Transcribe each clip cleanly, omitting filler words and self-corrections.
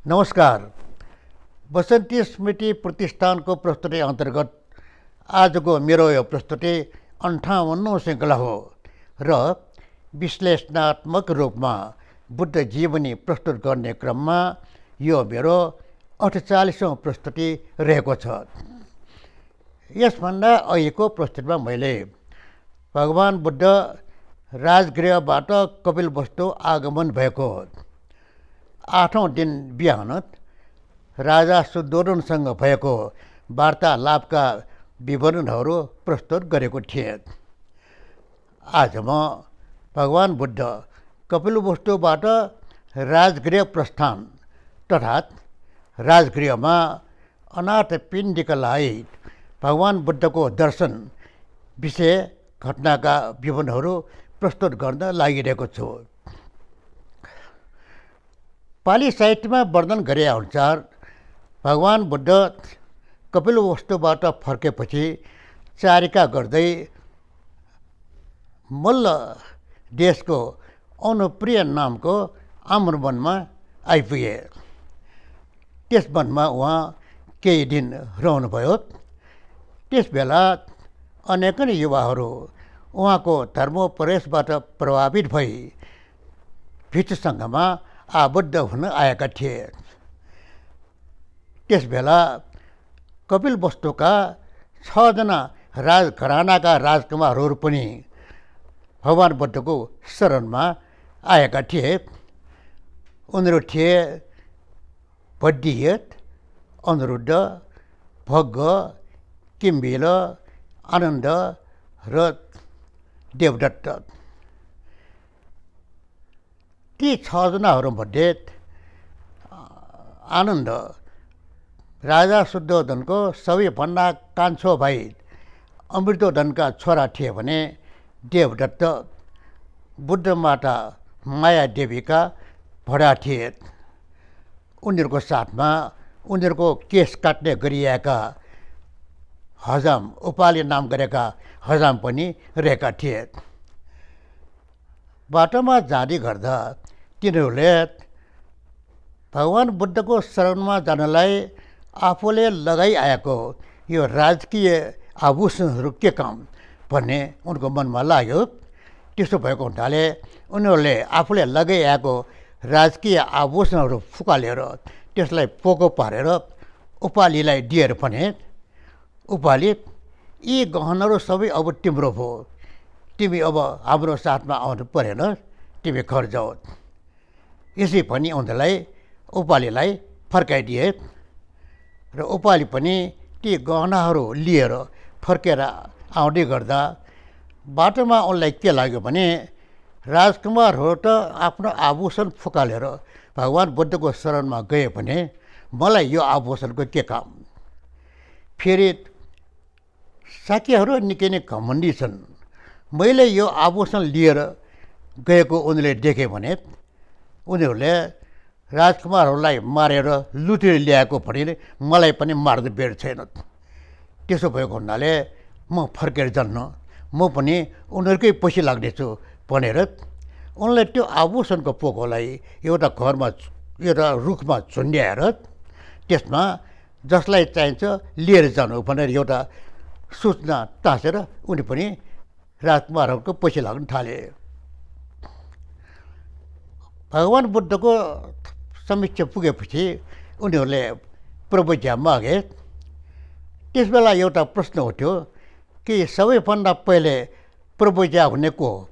नमस्कार। बसन्ती स्मृति प्रतिष्ठानको प्रस्तुति अन्तर्गत आजको मेरो यो प्रस्तुति 58औं श्रृङ्खला हो र विश्लेषणात्मक रूपमा बुद्ध जीवनी प्रस्तुत गर्ने क्रममा यो मेरो 48औं प्रस्तुति रहेको छ। यसभन्दा अहिलेको प्रस्तुतिमा मैले भगवान बुद्ध राजगृहबाट कपिलवस्तु आगमन भएको 8औं दिन बिहान राजा शुद्धोधनसँग भएको वार्तालापका विवरणहरू प्रस्तुत गरेको थिएँ। आज म भगवान बुद्ध कपिलवस्तुबाट राजगृह प्रस्थान तथात् राजगृहमा अनाथपिण्डीका लागि भगवान बुद्धको दर्शन विषय घटनाका विवरणहरू प्रस्तुत गर्न लागिरहेको छु। पाली साहित्यमा वर्णन गरे अनुसार भगवान बुद्ध कपिलवस्तुबाट फर्केपछि चारिका गर्दै मल्ल देशको अनुप्रिय नामको आम्रवनमा आइपुगे। त्यस वनमा उहाँ केही दिन रहनुभयो। त्यसबेला अनेकन युवाहरू उहाँको धर्मोपदेशबाट प्रभावित भई भिक्षुसङ्घमा आबद्ध हुन आएका थिए। त्यसबेला कपिलवस्तुका 6 जना राजघरानाका राजकुमारहरू पनि भगवान बुद्धको शरणमा आएका थिए। उनीहरू थिए बद्रियत, अनिरुद्ध, भग्ग, किम्बिल, आनन्द र देवदत्त। ती 6 जनाहरूमध्ये आनन्द राजा शुद्धोधनको सबैभन्दा कान्छो भाइ अमृतोधनका छोरा थिए भने देवदत्त बुद्धमाता माया देवीका भडा थिए। उनीहरूको साथमा उनीहरूको केस काट्ने गरिएका हजाम, उपालि नाम गरेका हजाम पनि रहेका थिए। बाटोमा जाँदै गर्दा तिनीहरूले भगवान बुद्धको शरणमा जानलाई आफूले लगाइआएको यो राजकीय आभूषणहरू के काम भन्ने उनको मनमा लाग्यो। त्यसो भएको हुनाले उनीहरूले आफूले लगाइआएको राजकीय आभूषणहरू फुकालेर त्यसलाई पोको पारेर उपालिलाई दिएर भने, उपालि यी गहनाहरू सबै अब तिम्रो भयो, तिमी अब हाम्रो साथमा आउनु परेन, तिमी घर जाऊ। यसै पनि उनीहरूलाई उपालिलाई फर्काइदिए र उपालि पनि ती गहनाहरू लिएर फर्केर आउँदै गर्दा बाटोमा उनलाई के लाग्यो भने राजकुमारहरू त आफ्नो आभूषण फुकालेर भगवान बुद्धको शरणमा गए भने मलाई यो आभूषणको के काम। फेरि साकीहरू निकै नै घमण्डी छन्। मैले यो आभूषण लिएर गएको उनीहरूले देखे भने उनीहरूले राजकुमारहरूलाई मारेर लुटेर ल्याएको भने मलाई पनि मार्ने बेर छैन। त्यसो भएको हुनाले म फर्केर जान्न, म पनि उनीहरूकै पछि लाग्नेछु भनेर उनलाई त्यो आभूषणको पोकोलाई एउटा घरमा, एउटा रुखमा झुन्ड्याएर त्यसमा जसलाई चाहिन्छ लिएर जानु भनेर एउटा सूचना टाँसेर उनी पनि राजकुमारहरूको पछि लाग्न थाले। भगवान बुद्धको समीक्ष पुगेपछि उनीहरूले प्रवज्ञा मागे। त्यसबेला एउटा प्रश्न उठ्यो कि सबैभन्दा पहिले प्रवज्ञा हुने को हो?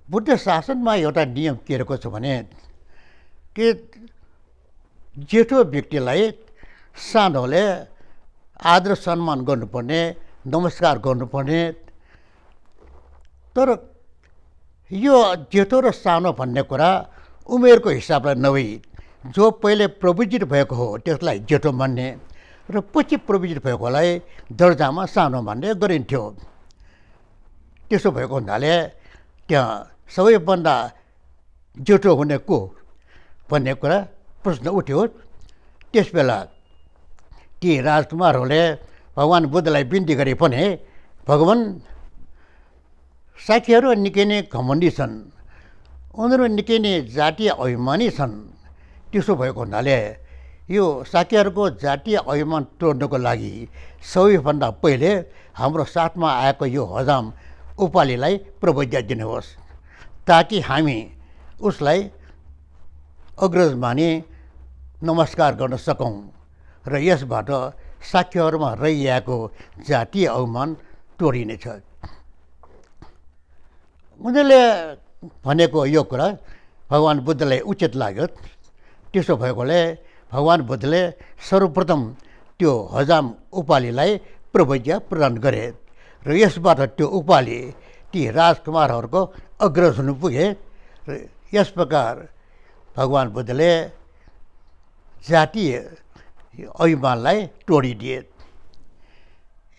बुद्ध शासनमा एउटा नियम के रहेको छ भने कि जेठो व्यक्तिलाई सानोले आदर सम्मान गर्नुपर्ने, नमस्कार गर्नुपर्ने। तर यो जेठो र सानो भन्ने कुरा उमेरको हिसाबलाई नभई जो पहिले प्रविजित भएको हो त्यसलाई जेठो मान्ने र पछि प्रविजित भएकोलाई दर्जामा सानो मान्ने गरिन्थ्यो। त्यसो भएको हुनाले त्यहाँ सबैभन्दा जेठो हुने को भन्ने कुरा प्रश्न उठ्यो। त्यसबेला ती राजकुमारहरूले भगवान बुद्धलाई बिन्ती गरे भने भगवान साथीहरू निकै नै घमण्डी छन्, उनीहरू निकै नै जातीय अभिमानी छन्। त्यसो भएको हुनाले यो शाक्यहरूको जातीय अभिमान तोड्नको लागि सबैभन्दा पहिले हाम्रो साथमा आएको यो हजाम उपालिलाई प्रबोज्या दिनुहोस्, ताकि हामी उसलाई अग्रज मानि नमस्कार गर्न सकौँ र यसबाट शाक्यहरूमा रहिआएको जातीय अभिमान तोडिनेछ। उनीहरूले भनेको यो कुरा भगवान् बुद्धलाई उचित लाग्यो। त्यसो भएकोले भगवान् बुद्धले सर्वप्रथम त्यो हजाम उपालिलाई प्रबोज्या प्रदान गरे र यसबाट त्यो उपालि ती राजकुमारहरूको अग्रज हुनु पुगे र यस प्रकार भगवान् बुद्धले जातीय अभिमानलाई तोडिदिए।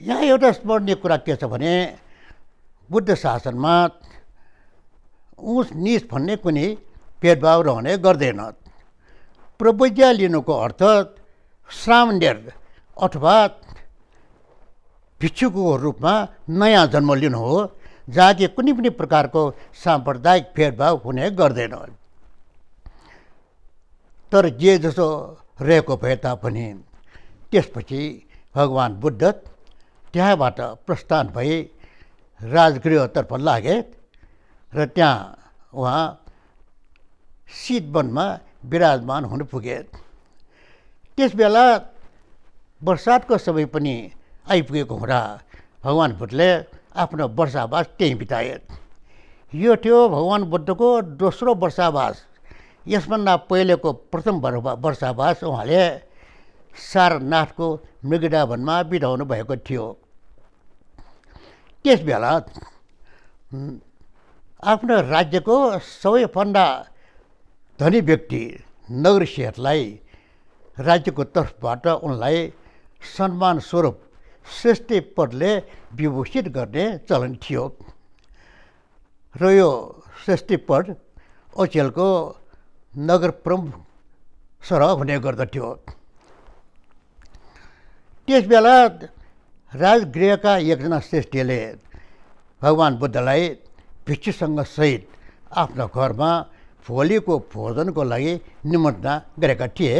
यहाँ एउटा स्मरणीय कुरा के छ भने बुद्ध शासनमा उच निच भन्ने कुनै भेदभाव रहने गर्दैन। प्रबोज्या लिनुको अर्थ श्रामणेर अथवा भिक्षुको रूपमा नयाँ जन्म लिनु हो, जहाँ कि कुनै पनि प्रकारको साम्प्रदायिक भेदभाव हुने गर्दैन। तर जे जसो रहेको भए तापनि त्यसपछि भगवान् बुद्ध त्यहाँबाट प्रस्थान भई राजगृहतर्फ लागे र त्यहाँ उहाँ शीतवनमा विराजमान हुन पुगे। त्यसबेला बर्सातको समय पनि आइपुगेको हुँदा भगवान् बुद्धले आफ्नो वर्षावास त्यहीँ बिताए। यो थियो भगवान् बुद्धको दोस्रो वर्षावास। यसभन्दा पहिलेको प्रथम वर्षावास उहाँले सारनाथको मृगडावनमा बिताउनु भएको थियो। त्यसबेला आफ्नो राज्यको सबैभन्दा धनी व्यक्ति नगरसेठलाई राज्यको तर्फबाट उनलाई सम्मान स्वरूप श्रेष्ठ पदले विभूषित गर्ने चलन थियो र यो श्रेष्ठ पद अचेलको नगर प्रमुख सरह हुने गर्दथ्यो। त्यसबेला राजगृहका एकजना श्रेष्ठीले भगवान् बुद्धलाई भिक्षुसँग सहित आफ्नो घरमा भोलिको भोजनको लागि निमन्त्रणा गरेका थिए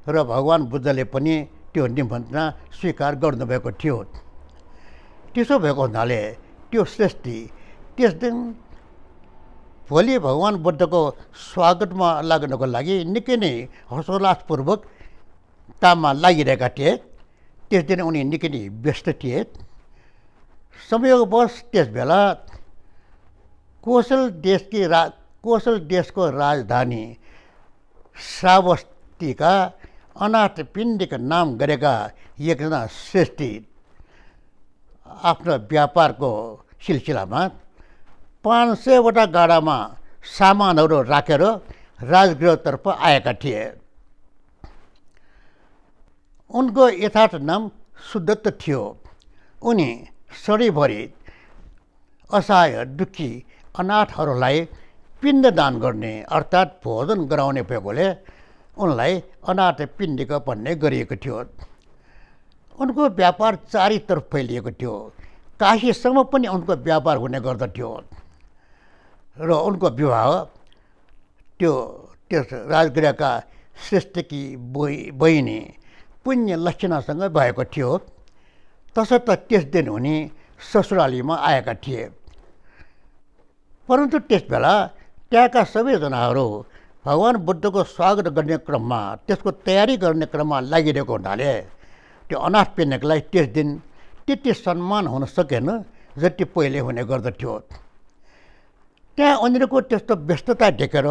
र भगवान् बुद्धले पनि त्यो निमन्त्रणा स्वीकार गर्नुभएको थियो। त्यसो भएको हुनाले त्यो श्रेष्ठी त्यस दिन भोलि भगवान् बुद्धको स्वागतमा लाग्नको लागि निकै नै हर्षोल्लासपूर्वक काममा लागिरहेका थिए। त्यस दिन उनी निकै नै व्यस्त थिए। संयोगवश त्यसबेला कोशल देशको राजधानी श्रावस्तीका अनाथपिण्डिका नाम गरेका एकजना श्रेष्ठी आफ्नो व्यापारको सिलसिलामा 500वटा गाडामा सामानहरू राखेर राजगृहतर्फ आएका थिए। उनको यथार्थ नाम सुदत्त थियो। उनी सधैँभरि असहाय दुःखी अनाथहरूलाई पिण्डदान गर्ने अर्थात् भोजन गराउने भएकोले उनलाई अनाथपिण्डिक भन्ने गरिएको थियो। उनको व्यापार चारैतर्फ फैलिएको थियो। काशीसम्म पनि उनको व्यापार हुने गर्दथ्यो र उनको विवाह त्यस राजगृहका श्रेष्ठकी बहिनी पुण्य लक्षणासँग भएको थियो। तसर्थ त्यस दिन उनी ससुरालीमा आएका थिए। परन्तु त्यसबेला त्यहाँका सबैजनाहरू भगवान् बुद्धको स्वागत गर्ने क्रममा त्यसको तयारी गर्ने क्रममा लागिरहेको हुनाले त्यो अनाथपिण्डिकलाई त्यस दिन त्यति सम्मान हुन सकेन जति पहिले हुने गर्दथ्यो। त्यहाँ उनीहरूको त्यस्तो व्यस्तता देखेर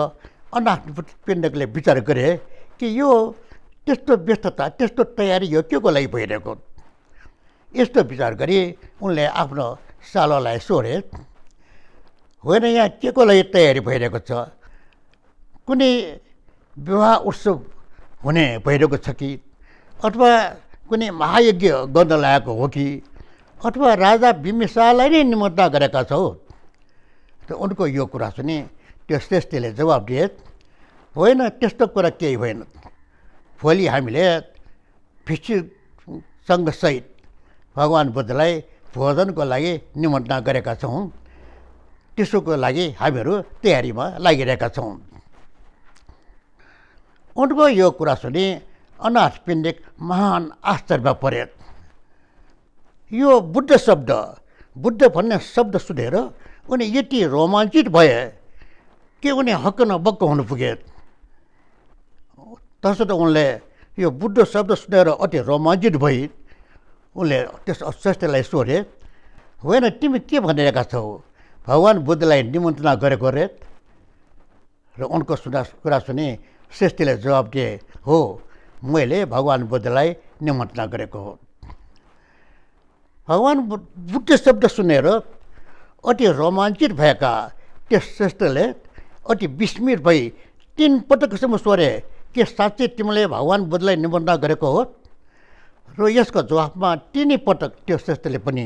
अनाथपिण्डिकले विचार गरे कि यो त्यस्तो व्यस्तता त्यस्तो तयारी यो के को लागि भइरहेको। यस्तो विचार गरी उनले आफ्नो सालोलाई सोधे, होइन यहाँ के को लागि तयारी भइरहेको छ? कुनै विवाह उत्सव हुने भइरहेको छ कि अथवा कुनै महायज्ञ गर्न लागेको हो कि अथवा राजा बिम्बिसारलाई नै निमन्त्रणा गरेका छौ? त उनको यो कुरा सुनि त्यो श्रेष्ठीले जवाब दिए, होइन त्यस्तो कुरा केही होइन। भोलि हामीले भिक्षुसँग सहित भगवान् बुद्धलाई भोजनको लागि निमन्त्रणा गरेका छौँ। त्यसोको लागि हामीहरू तयारीमा लागिरहेका छौँ। उनको यो कुरा सुनि अनाथ पिण्डिक महान आश्चर्यमा परे। यो बुद्ध भन्ने शब्द सुनेर उनी यति रोमाञ्चित भए कि उनी हक्क नबक्क हुन पुगे। तसर्थ उनले यो बुद्ध शब्द सुनेर अति रोमाञ्चित भई उनले त्यस श्रेष्ठलाई सोधे, होइन तिमी के भनिरहेका छौ, भगवान् बुद्धलाई निमन्त्रणा गरेको रे? र उनको कुरा सुनि श्रेष्ठले जवाब दिए, हो, मैले भगवान् बुद्धलाई निमन्त्रणा गरेको हो। भगवान् बुद्ध शब्द सुनेर अति रोमाञ्चित भएका त्यस श्रेष्ठले अति विस्मित भई 3 पटकसम्म सोधे, के साँच्चै तिमीले भगवान् बुद्धलाई निमन्त्रणा गरेको हो? र यसको जवाफमा 3 पटक त्यो श्रेष्ठले पनि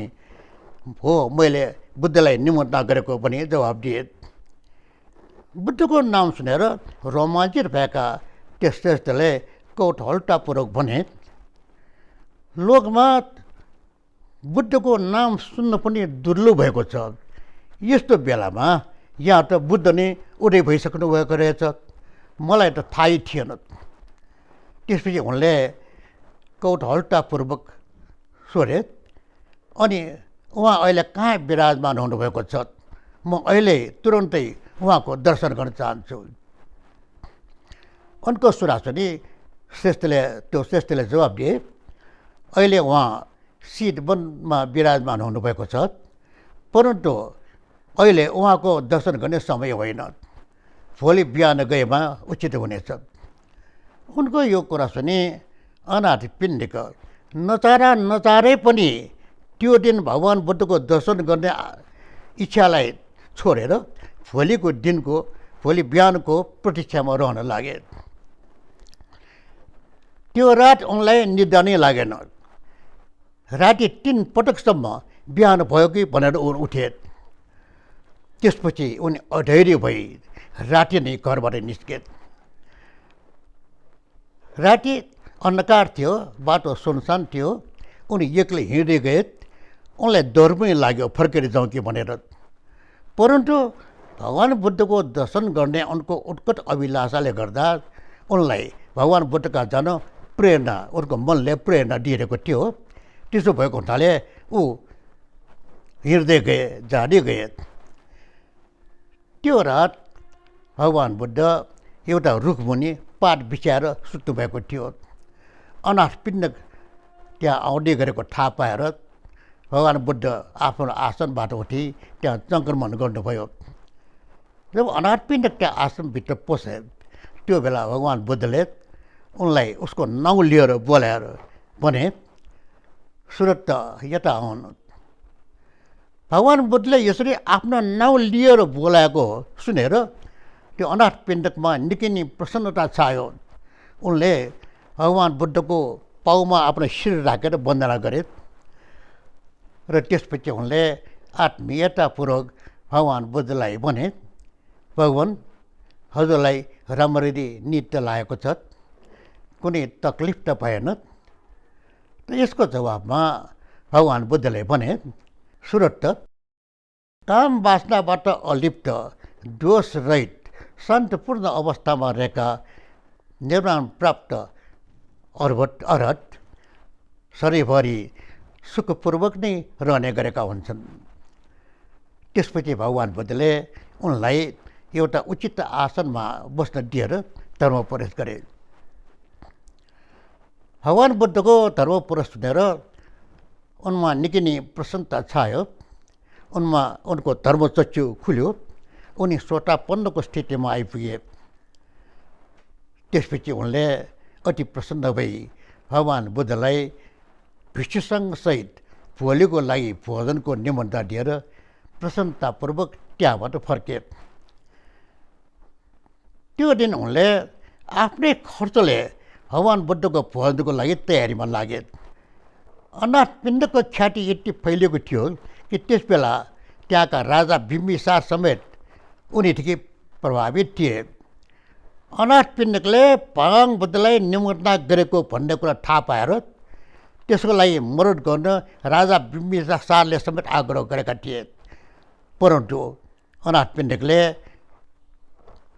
हो, मैले बुद्धलाई निमन्त्रणा गरेको पनि जवाब दिए। बुद्धको नाम सुनेर रोमाञ्चित भएका त्यस श्रेष्ठले कौतूहलतापूर्वक भने, लोकमा बुद्धको नाम सुन्न पनि दुर्लभ भएको छ। यस्तो बेलामा यहाँ त बुद्ध नै उदय भइसक्नु भएको रहेछ, मलाई त थाहै थिएन। त्यसपछि उनले कौतूहलतापूर्वक सोधे, अनि उहाँ अहिले कहाँ विराजमान हुनुभएको छ? म अहिले तुरन्तै उहाँको दर्शन गर्न चाहन्छु। उनको कुरा सुनि त्यो श्रेष्ठले जवाब दिए, अहिले उहाँ सिद्धवनमा विराजमान हुनुभएको छ, परन्तु अहिले उहाँको दर्शन गर्ने समय होइन, भोलि बिहान गएमा उचित हुनेछ। उनको यो कुरा सुनि अनाथ पिण्डिक नचारै पनि त्यो दिन भगवान् बुद्धको दर्शन गर्ने इच्छालाई छोडेर भोलि बिहानको प्रतीक्षामा रहन लागे। त्यो रात उनलाई निद्रा नै लागेन। राति 3 पटकसम्म बिहान भयो कि भनेर उठे। त्यसपछि उनी अधैर्य भई राति नै घरबाट निस्के। राति अन्धकार थियो, बाटो सुनसान थियो, उनी एक्लै हिँड्दै गए। उनलाई डर पनि लाग्यो फर्केर जाउँ कि भनेर, परन्तु भगवान् बुद्धको दर्शन गर्ने उनको उत्कट अभिलाषाले गर्दा उनलाई भगवान् बुद्धका जान उनको मनले प्रेरणा दिइरहेको थियो। त्यसो भएको हुनाले ऊ हिँड्दै जाँदै गए। त्यो रात भगवान् बुद्ध एउटा रुखमुनि पात बिछाएर सुत्नु भएको थियो। अनाथ पिण्डिक त्यहाँ आउँदै गरेको थाहा पाएर भगवान् बुद्ध आफ्नो आसनबाट उठी त्यहाँ सङ्क्रमण गर्नुभयो। जब अनाथ पिण्डिक त्यहाँ आसनभित्र पसे, त्यो बेला भगवान् बुद्धले उनलाई उसको नाउँ लिएर बोलाएर भने, सुरत यता आउनु। भगवान् बुद्धले यसरी आफ्नो नाउँ लिएर बोलाएको सुनेर त्यो अनाथ पिण्डिकमा निकै नै प्रसन्नता छायो। उनले भगवान् बुद्धको पाउमा आफ्नो शिर राखेर वन्दना गरे र त्यसपछि उनले आत्मीयतापूर्वक भगवान् बुद्धलाई भने, भगवान्, हजुरलाई राम्ररी नित्य लागेको छ, कुनै तकलिफ त भएन? र यसको जवाबमा भगवान् बुद्धले भने, सुरत, काम वासनाबाट अलिप्त, दोषरहित, शान्तपूर्ण अवस्थामा रहेका निर्वाण प्राप्त अरहत सधैँभरि सुखपूर्वक नै रहने गरेका हुन्छन्। त्यसपछि भगवान् बुद्धले उनलाई एउटा उचित आसनमा बस्न दिएर धर्म प्रवेश गरे। भगवान् बुद्धको धर्म प्रवेश सुनेर उनमा निकै नै प्रसन्नता छायो। उनको धर्मचक्षु खुल्यो। उनी श्रोतापन्नको स्थितिमा आइपुगे। त्यसपछि उनले अति प्रसन्न भई भगवान् बुद्धलाई भिक्षुसँगसहित भोलिको लागि भोजनको निमन्त्रणा दिएर प्रसन्नतापूर्वक त्यहाँबाट फर्के। त्यो दिन उनले आफ्नै खर्चले भगवान् बुद्धको भोजनको लागि तयारीमा लागे। अनाथ पिण्डको ख्याति यति फैलिएको थियो कि त्यस बेला त्यहाँका राजा बिम्बिसार समेत उनीदेखि प्रभावित थिए। अनाथ पिण्डकले भगवान् बुद्धलाई निमन्त्रणा गरेको भन्ने कुरा थाहा पाएर त्यसको लागि मद्दत गर्न राजा बिम्बिसारले समेत आग्रह गरेका थिए। परन्तु अनाथ पिण्डकले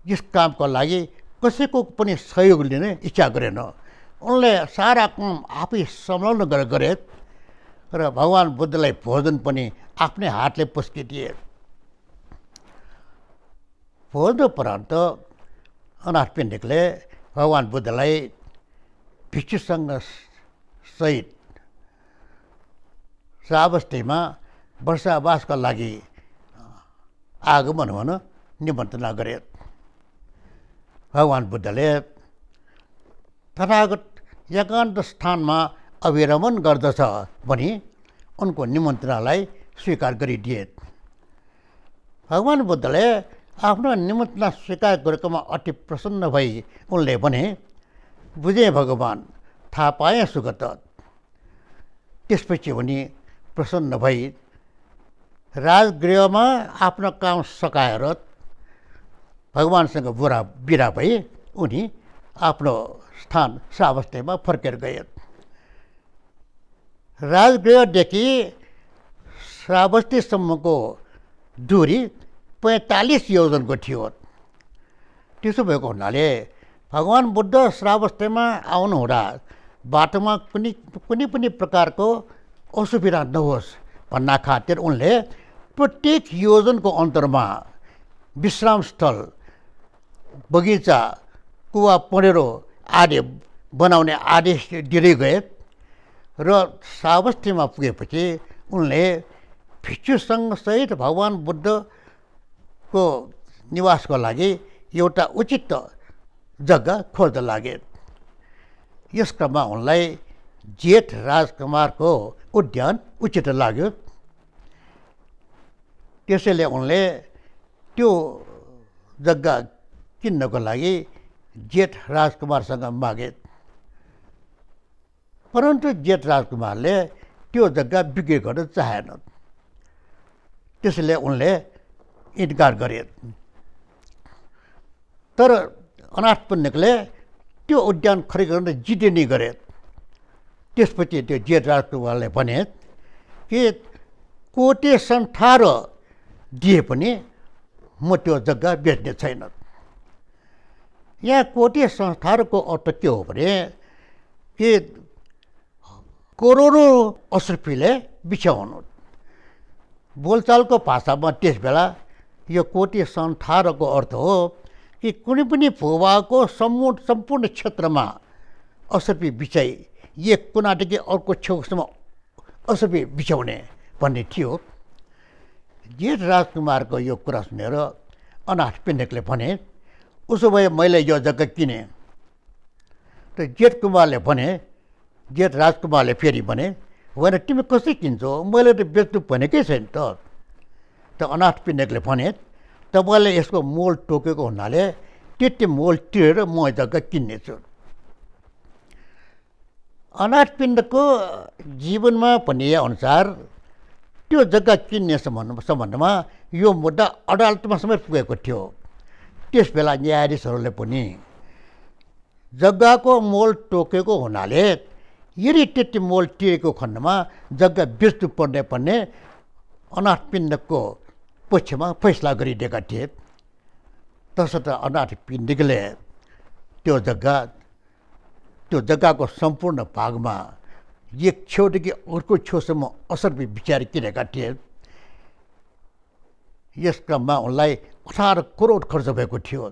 यस कामको लागि कसैको पनि सहयोग लिने इच्छा गरेन। उनले सारा काम आफै सम्हाल्न गरे र भगवान बुद्धलाई भोजन पनि आफ्नै हातले पस्किदिए। भोजनोपरान्त अनाथ पिण्डिकले भगवान बुद्धलाई भिक्षुसँग सहित श्रावस्तीमा वर्षावासका लागि आगमन हुन निमन्त्रणा गरे। भगवान बुद्धले तथागत एकान्त स्थानमा अभिरमण गर्दछ भनी उनको निमन्त्रणालाई स्वीकार गरिदिए। भगवान बुद्धले आफ्नो निमन्त्रणा स्वीकार गरेकोमा अति प्रसन्न भई उनले भने, बुझे भगवान, थाहा पाएँ सुगत। त्यसपछि उनी प्रसन्न भई राजगृहमा आफ्नो काम सकाएर भगवानसँग बिदा भई उनी आफ्नो स्थान श्रावस्तीमा फर्केर गए। राजगृहदेखि श्रावस्तीसम्मको दूरी 45 योजनको थियो। त्यसो भएको हुनाले भगवान बुद्ध श्रावस्तीमा आउनुहुँदा बाटोमा कुनै पनि प्रकारको असुविधा नहोस् भन्ना खातिर उनले प्रत्येक योजनको अन्तरमा विश्रामस्थल, बगैँचा, कुवा, पँडेरो आदि बनाउने आदेश दिँदै गए र श्रावस्तीमा पुगेपछि उनले भिक्षुसँग सहित भगवान बुद्धको निवासको लागि एउटा उचित जग्गा खोज्न लागे। यस क्रममा उनलाई जेठ राजकुमारको उद्यान उचित लाग्यो। त्यसैले उनले त्यो जग्गा किन्नको लागि जेठ राजकुमारसँग मागे। परन्तु जेठ राजकुमारले त्यो जग्गा बिक्री गर्न चाहेन। त्यसैले उनले इन्कार गरे। तर अनाथ पिण्डिकले त्यो उद्यान खरिद गर्न जिद्दी नै गरे। त्यसपछि त्यो जेठ राजकुमारले भने कि कोटे संथार दिए पनि म त्यो जग्गा बेच्ने छैन। यहाँ कोटे संस्थारको अर्थ के हो भने कि करोडौँ अश्रुपीले बिछाउनु। बोलचालको भाषामा त्यस बेला यो कोटे संथारको अर्थ हो कि कुनै पनि भूभागको सम्पूर्ण क्षेत्रमा अश्रुपी बिछाइ एक कुनादेखि अर्को छेउसम्म अश्रुपी बिछाउने भन्ने थियो। जेठ राजकुमारको यो कुरा सुनेर अनाथ पिण्डिकले भने, उसो भए मैले यो जग्गा किने। त जेठ राजकुमारले फेरि भने, होइन तिमी कसरी किन्छौ, मैले त बेच्नु भनेकै छैन त। अनाथ पिण्डिकले भने, तपाईँले यसको मोल टोकेको हुनाले त्यति मोल तिरेर म जग्गा किन्नेछु। अनाथ पिण्डको जीवनमा भनिए अनुसार त्यो जग्गा किन्ने सम्बन्धमा यो मुद्दा अदालतमा समेत पुगेको थियो। त्यस बेला न्यायाधीशहरूले पनि जग्गाको मोल टोकेको हुनाले यदि त्यति मोल तिरेको खण्डमा जग्गा बेच्नु पर्ने भन्ने अनाथ पिण्डको पक्षमा फैसला गरिदिएका थिए। तसर्थ अनाथ पिण्डिकले त्यो जग्गाको सम्पूर्ण भागमा एक छेउदेखि अर्को छेउसम्म अश्रुपी बिछाएर किनेका थिए। यस क्रममा उनलाई 18 करोड खर्च भएको थियो।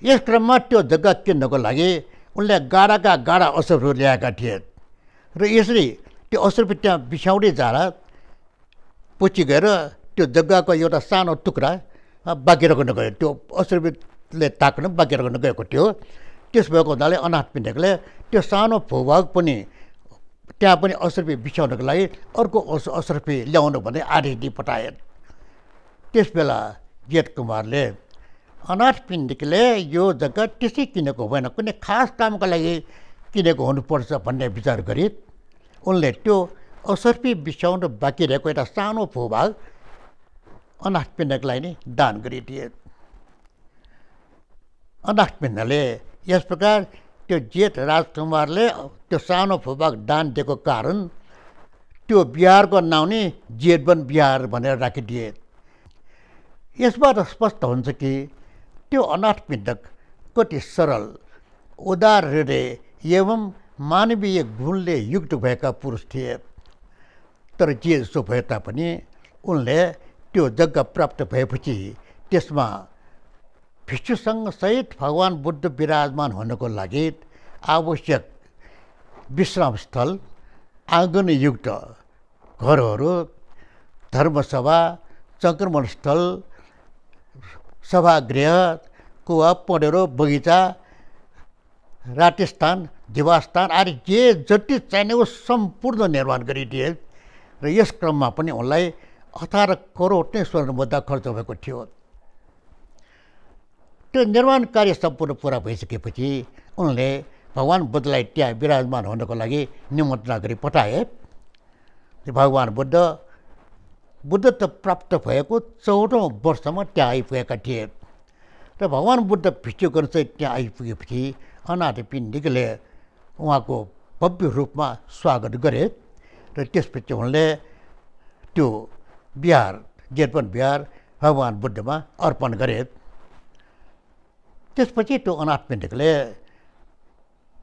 यस क्रममा त्यो जग्गा किन्नको लागि उनले गाडा अश्रुपीहरू ल्याएका थिए र यसरी त्यो अश्रुपी त्यहाँ बिछाउँदै जाँदा पछि गएर त्यो जग्गाको एउटा सानो टुक्रा बाँकी राख्न गयो। त्यो अश्रुपीले ताक्न बाँकी राख्न गएको थियो। त्यस भएको हुनाले अनाथ पिण्डिकले त्यो सानो भूभाग पनि त्यहाँ पनि अश्रुपी बिछाउनको लागि अर्को अश्रुपी ल्याउनु भन्ने आदेश दिई पठाए। त्यस बेला जेठ कुमारले अनाथ पिण्डिकले यो जग्गा त्यसै किनेको होइन, कुनै खास कामका लागि किनेको हुनुपर्छ भन्ने विचार गरी उनले त्यो अश्रुपी बिछाउनु बाँकी रहेको एउटा सानो भूभाग अनाथ पिण्डकलाई नै दान गरिदिए। अनाथ पिण्डले यस प्रकार त्यो जेठ राजकुमारले त्यो सानो भूभाग दान दिएको कारण त्यो बिहारको नाउँ नै जेठवन बिहार भनेर राखिदिए। यसबाट स्पष्ट हुन्छ कि त्यो अनाथ पिण्डक कति सरल उदार हृदय एवं मानवीय गुणले युक्त भएका पुरुष थिए। तर जे जसो भए तापनि उनले त्यो जग्गा प्राप्त भएपछि त्यसमा भिक्षुसँग सहित भगवान बुद्ध विराजमान हुनको लागि आवश्यक विश्रामस्थल, आँगनयुक्त घरहरू, धर्मसभा, सङ्क्रमण स्थल, सभागृह, कुवा, पँडेरो, बगैँचा, रातिस्थान, दिवास्थान आदि जे जति चाहिने वो सम्पूर्ण निर्माण गरिदिए र यस क्रममा पनि उनलाई 18 करोड नै स्वर्ण मुद्रा खर्च भएको थियो। त्यो निर्माण कार्य सम्पूर्ण पुरा भइसकेपछि उनले भगवान बुद्धलाई त्यहाँ विराजमान हुनको लागि निमन्त्रणा गरी पठाए। भगवान बुद्धत्व प्राप्त भएको 14औं वर्षमा त्यहाँ आइपुगेका थिए र भगवान बुद्ध भिक्षुगणसहित त्यहाँ आइपुगेपछि अनाथ पिण्डिकले उहाँको भव्य रूपमा स्वागत गरे र त्यसपछि उनले त्यो बिहार जेतवन बिहार भगवान बुद्धमा अर्पण गरे। त्यसपछि त्यो अनाथ पिण्डिकले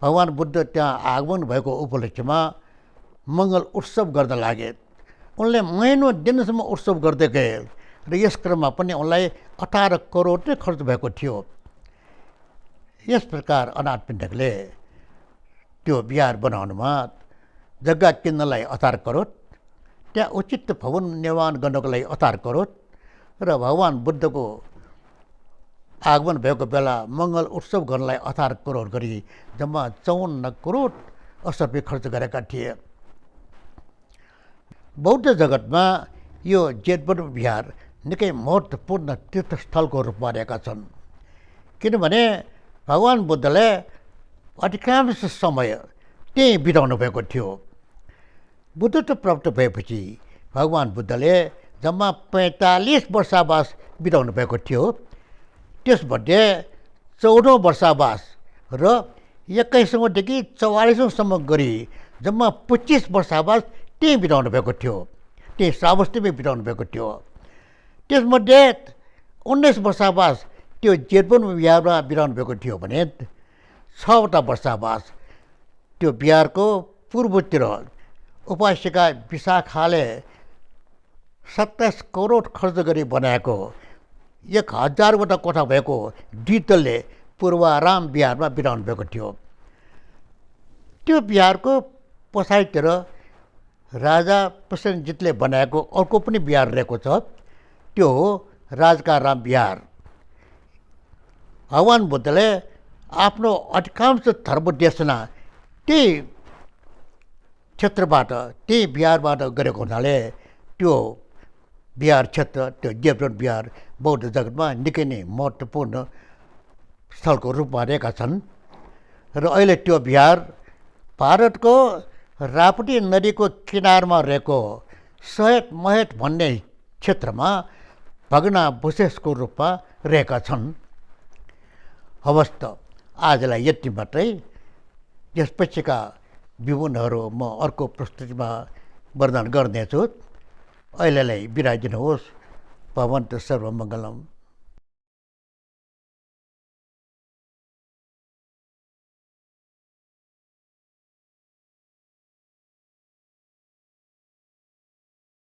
भगवान बुद्ध त्यहाँ आगमन भएको उपलक्ष्यमा मङ्गल उत्सव गर्न लागे। उनले महिनौँ दिनसम्म उत्सव गर्दै गए र यस क्रममा पनि उनलाई 18 करोड नै खर्च भएको थियो। यस प्रकार अनाथ पिण्डकले त्यो बिहार बनाउनुमा जग्गा किन्नलाई 18 करोड, त्यहाँ उचित भवन निर्माण गर्नको लागि 18 करोड र भगवान बुद्धको आगमन भएको बेला मङ्गल उत्सव गर्नलाई 18 करोड गरी जम्मा 54 करोड असर्फी खर्च गरेका थिए। बौद्ध जगतमा यो जेतवन बिहार निकै महत्त्वपूर्ण तीर्थस्थलको रूपमा रहेका छन्, किनभने भगवान बुद्धले अधिकांश समय त्यहीँ बिताउनु भएको थियो। बुद्धत्व प्राप्त भएपछि भगवान बुद्धले जम्मा 45 वर्षावास बिताउनु भएको थियो। त्यसमध्ये 14औं वर्षावास र 21औँदेखि 44औँसम्म गरी जम्मा 25 वर्षावास त्यहीँ बिताउनु भएको थियो, त्यही श्रावस्तीमै बिताउनु भएको थियो। त्यसमध्ये 19 वर्षावास त्यो जेतवन बिहारमा बिताउनु भएको थियो भने 6वटा वर्षावास त्यो बिहारको पूर्वतिर उपासिका विशाखाले 27 करोड खर्च गरी बनाएको 1000वटा कोठा भएको द्वितल्ले पूर्वाराम बिहारमा बिताउनु भएको थियो। त्यो बिहारको पछाडितिर राजा प्रसेनजितले बनाएको अर्को पनि बिहार रहेको छ, त्यो हो राजका राम बिहार। भगवान बुद्धले आफ्नो अधिकांश धर्मदेशना त्यही क्षेत्रबाट, त्यही बिहारबाट गरेको हुनाले त्यो बिहार क्षेत्र, त्यो जेतवन बिहार बौद्ध जगतमा निकै नै महत्त्वपूर्ण स्थलको रूपमा रहेका छन् र अहिले त्यो बिहार भारतको राप्ती नदीको किनारमा रहेको सहेत महेत भन्ने क्षेत्रमा भग्नावशेषको रूपमा रहेका छन्। हवस् त आजलाई यति मात्रै। यसपछिका विवरणहरू म अर्को प्रस्तुतिमा वर्णन गर्नेछु। अहिलेलाई बिराजिनुहोस्। भवन्तु सर्वमङ्गलम्।